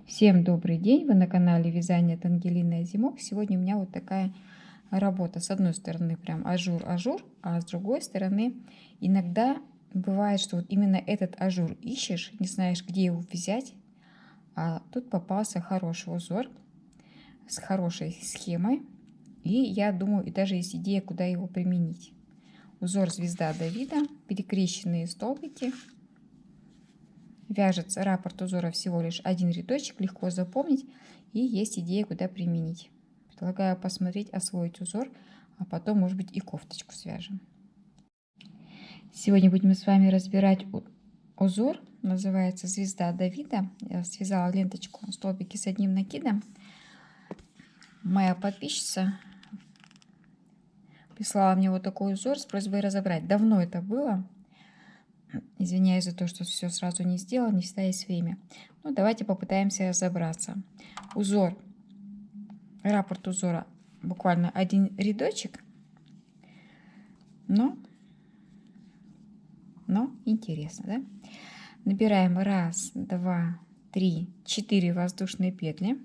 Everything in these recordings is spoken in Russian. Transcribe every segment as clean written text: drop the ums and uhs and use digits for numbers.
Всем добрый день! Вы на канале Вязание от Ангелины Озимок. Сегодня у меня вот такая работа. С одной стороны прям ажур, а с другой стороны иногда бывает, что вот именно этот ажур ищешь, не знаешь, где его взять, а тут попался хороший узор с хорошей схемой. И я думаю, и даже есть идея, куда его применить. Узор «Звезда Давида», перекрещенные столбики. Вяжется раппорт узора всего лишь один рядочек, легко запомнить, и есть идея, куда применить. Предлагаю посмотреть, освоить узор, а потом, может быть, и кофточку свяжем. Сегодня будем с вами разбирать узор, называется «Звезда Давида». Я связала ленточку, столбики с одним накидом. Моя подписчица прислала мне вот такой узор с просьбой разобрать. Давно это было. Извиняюсь за то, что все сразу не сделала, не всегда есть время. Ну, давайте попытаемся разобраться. Узор, раппорт узора буквально один рядочек, но интересно, да? Набираем 1, 2, 3, 4 воздушные петли.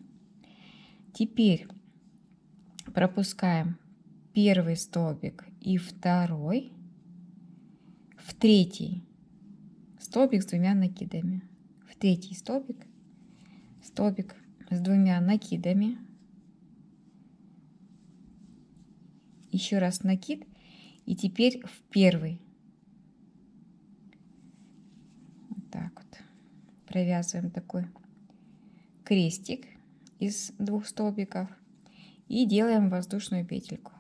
Теперь пропускаем первый столбик и второй, в третий столбик с двумя накидами, в третий столбик с двумя накидами, еще раз накид, и теперь в первый. Вот так вот провязываем такой крестик из двух столбиков и делаем воздушную петельку.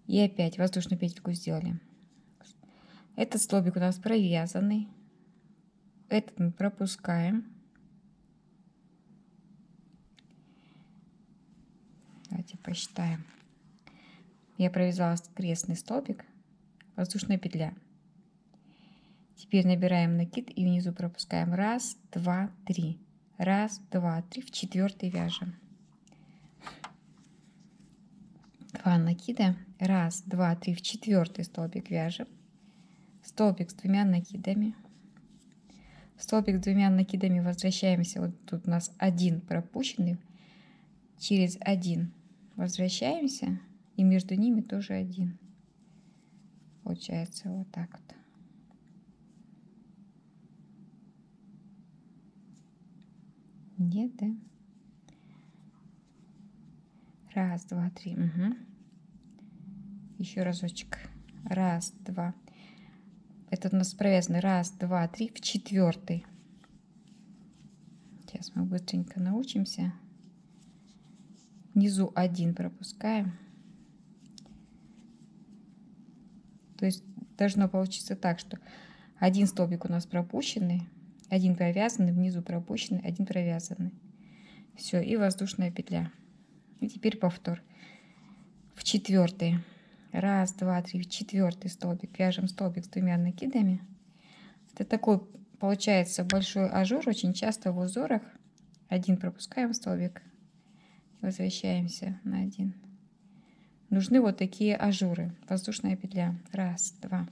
И опять воздушную петельку сделали. Этот столбик у нас провязанный, этот мы пропускаем. Давайте посчитаем. Я провязала крестный столбик, воздушная петля. Теперь набираем накид и внизу пропускаем 1, 2, 3. 1, 2, 3. В четвертый вяжем. 2 накида. 1, 2, 3. В четвертый столбик вяжем. Столбик с двумя накидами. Столбик с двумя накидами возвращаемся. Вот тут у нас один пропущенный. Через один возвращаемся. И между ними тоже один. Получается вот так вот. Нет, да? 1, 2, 3. Угу. Еще разочек. 1, 2. Этот у нас провязанный 1, 2, 3 в четвертый. Сейчас мы быстренько научимся. Внизу один пропускаем. То есть должно получиться так, что один столбик у нас пропущенный, один провязанный, внизу пропущенный, один провязанный. Все, и воздушная петля. И теперь повтор. В четвертый. 1, 2, 3, в четвертый столбик. Вяжем столбик с двумя накидами. Это такой получается большой ажур. Очень часто в узорах один пропускаем столбик. Возвращаемся на один. Нужны вот такие ажуры. Воздушная петля. 1, 2.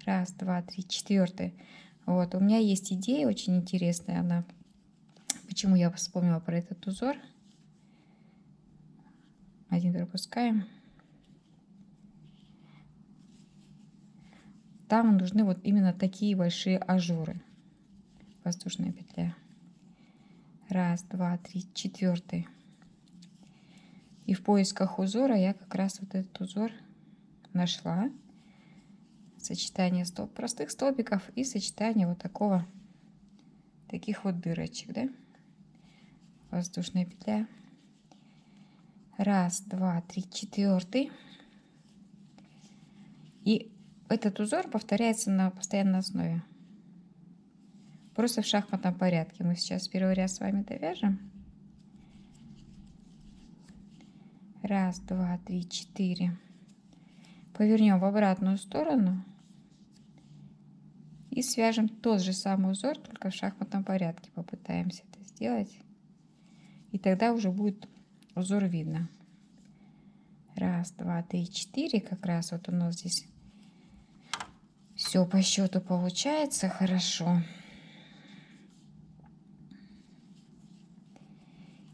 1, 2, 3, четвертый. Вот, у меня есть идея очень интересная. Она. Почему я вспомнила про этот узор? Один пропускаем. Там нужны вот именно такие большие ажуры. Воздушная петля. 1, 2, 3, четвертый. И в поисках узора я как раз вот этот узор нашла. Сочетание простых столбиков и сочетание вот таких вот дырочек, да? Воздушная петля. 1, 2, 3, четвертый. И этот узор повторяется на постоянной основе. Просто в шахматном порядке. Мы сейчас первый ряд с вами довяжем. 1, 2, 3, 4. Повернем в обратную сторону. И свяжем тот же самый узор, только в шахматном порядке. Попытаемся это сделать. И тогда уже будет узор видно. 1, 2, 3, 4. Как раз вот у нас здесь все по счету получается хорошо.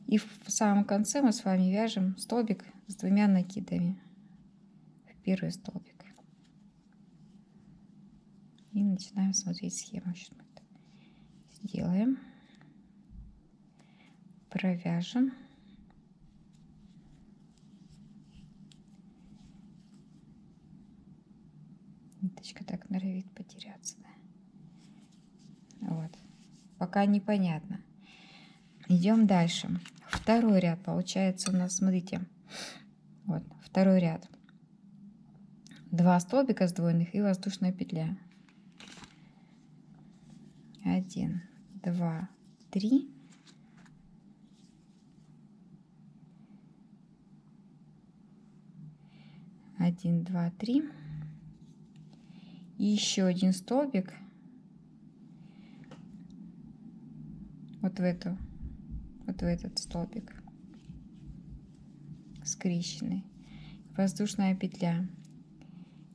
И в самом конце мы с вами вяжем столбик с 2 накидами в первый столбик. И начинаем смотреть схему. Сейчас мы это сделаем. Провяжем. Ниточка так норовит потеряться. Вот. Пока непонятно. Идем дальше. Второй ряд получается у нас, смотрите. Вот, второй ряд. 2 столбика сдвоенных и воздушная петля. 1, 2, 3. Один, два, три. И еще один столбик вот в этот столбик скрещенный, воздушная петля.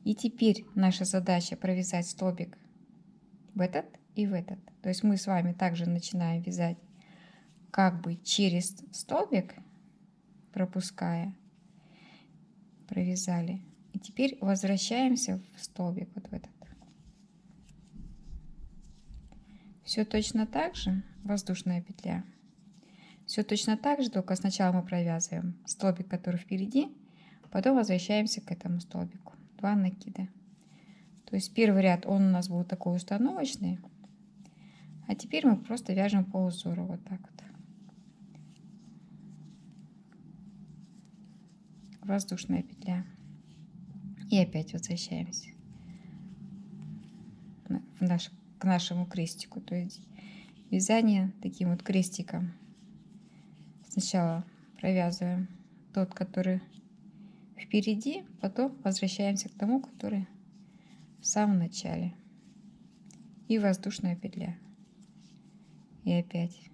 И теперь наша задача провязать столбик в этот и в этот. То есть мы с вами также начинаем вязать как бы через столбик, пропуская, провязали. И теперь возвращаемся в столбик вот в этот. Все точно так же, воздушная петля. Все точно так же, только сначала мы провязываем столбик, который впереди, потом возвращаемся к этому столбику. 2 накида. То есть первый ряд, он у нас был такой установочный, а теперь мы просто вяжем по узору вот так вот. Воздушная петля. И опять возвращаемся к нашему крестику. То есть вязание таким вот крестиком. Сначала провязываем тот, который впереди, потом возвращаемся к тому, который в самом начале. И воздушная петля. И опять.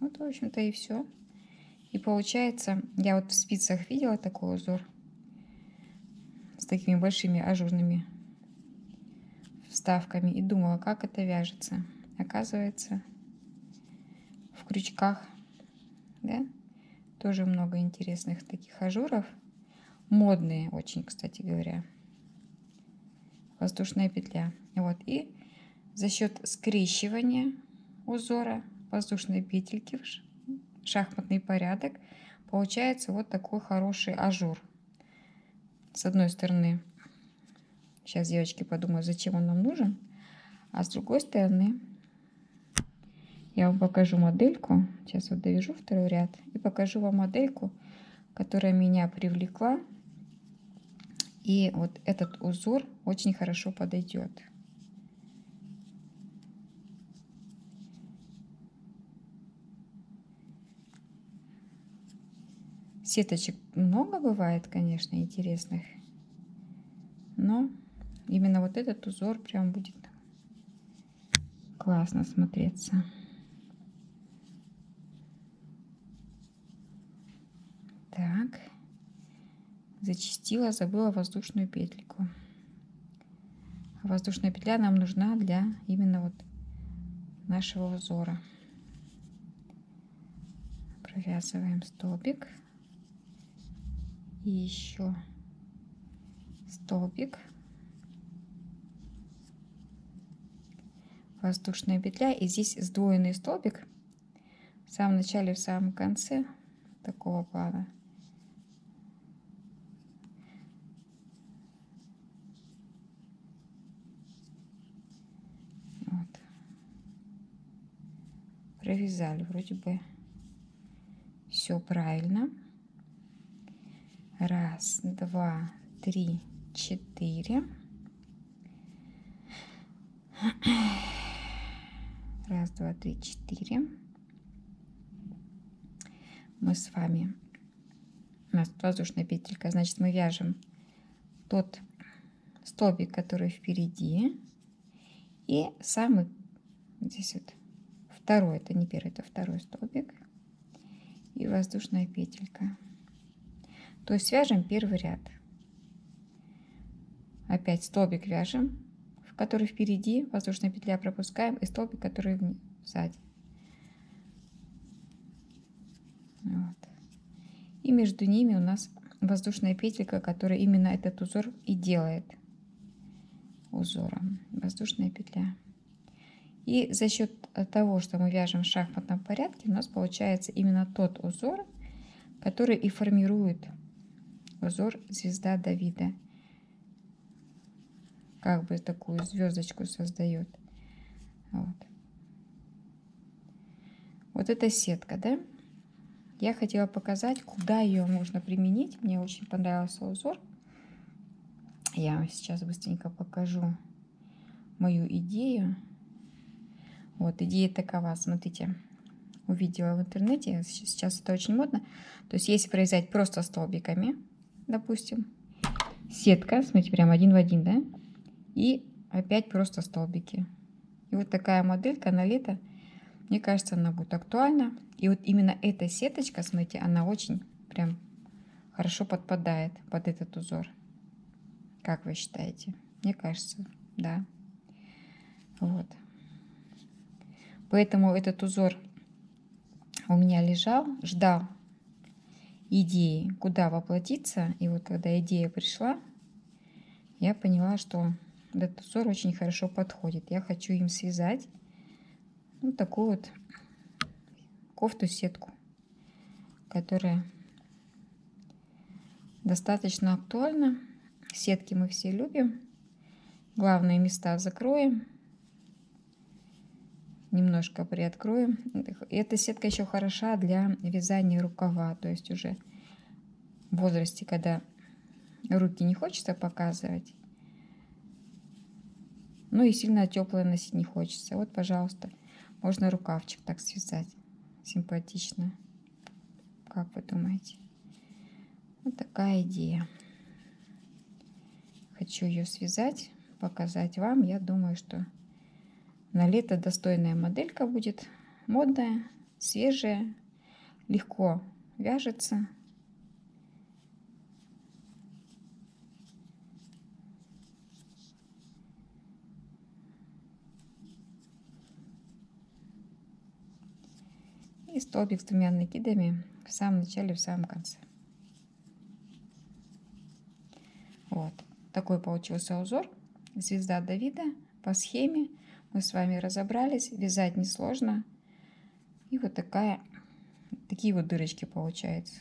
Вот, в общем-то, и все. И получается, я вот в спицах видела такой узор с такими большими ажурными вставками и думала, как это вяжется. Оказывается, в крючках, да, тоже много интересных таких ажуров. Модные очень, кстати говоря. Воздушная петля. Вот. И за счет скрещивания узора воздушной петельки в шахматный порядок получается вот такой хороший ажур. С одной стороны, сейчас девочки подумают, зачем он нам нужен, а с другой стороны, я вам покажу модельку. Сейчас вот довяжу второй ряд и покажу вам модельку, которая меня привлекла. И вот этот узор очень хорошо подойдет. Сеточек много бывает, конечно, интересных, но именно вот этот узор прям будет классно смотреться. Так, зачастила, забыла воздушную петельку. Воздушная петля нам нужна для именно вот нашего узора. Провязываем столбик. И еще столбик. Воздушная петля. И здесь сдвоенный столбик в самом начале, в самом конце такого плана. Вот. Провязали вроде бы все правильно. 1, 2, 3, 4. 1, 2, 3, 4. Мы с вами, у нас воздушная петелька, значит, мы вяжем тот столбик, который впереди, и самый здесь вот второй, это не первый, это второй столбик, и воздушная петелька. То есть вяжем первый ряд. Опять столбик вяжем, который впереди, воздушная петля пропускаем, и столбик, который сзади. И между ними у нас воздушная петелька, которая именно этот узор и делает узором. Воздушная петля. И за счет того, что мы вяжем в шахматном порядке, у нас получается именно тот узор, который и формирует узор звезда Давида. Как бы такую звездочку создает. Вот эта сетка, да? Я хотела показать, куда ее можно применить. Мне очень понравился узор. Я вам сейчас быстренько покажу мою идею. Вот, идея такова, смотрите. Увидела в интернете, сейчас это очень модно. То есть, если провязать просто столбиками, допустим, сетка, смотрите, прям один в один, да? И опять просто столбики. И вот такая моделька на лето, мне кажется, она будет актуальна. И вот именно эта сеточка, смотрите, она очень прям хорошо подпадает под этот узор. Как вы считаете? Мне кажется, да. Вот. Поэтому этот узор у меня лежал, ждал идеи, куда воплотиться. И вот когда идея пришла, я поняла, что этот узор очень хорошо подходит. Я хочу им связать вот такую вот кофту-сетку, которая достаточно актуальна. Сетки мы все любим. Главные места закроем. Немножко приоткроем. Эта сетка еще хороша для вязания рукава. То есть уже в возрасте, когда руки не хочется показывать, ну и сильно теплое носить не хочется. Вот, пожалуйста, можно рукавчик так связать. Симпатично. Как вы думаете? Вот такая идея. Хочу ее связать, показать вам. Я думаю, что на лето достойная моделька будет. Модная, свежая, легко вяжется. И столбик с двумя накидами в самом начале, в самом конце. Вот. Такой получился узор. Звезда Давида по схеме. Мы с вами разобрались. Вязать несложно. И вот такие вот дырочки получаются.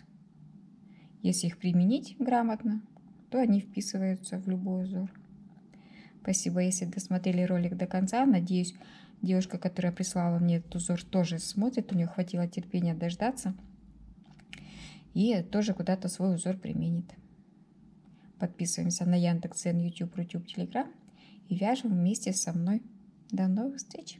Если их применить грамотно, то они вписываются в любой узор. Спасибо, если досмотрели ролик до конца. Надеюсь, девушка, которая прислала мне этот узор, тоже смотрит. У нее хватило терпения дождаться. И тоже куда-то свой узор применит. Подписываемся на Яндекс.Дзен, YouTube, Рутюб, Телеграм и вяжем вместе со мной. До новых встреч!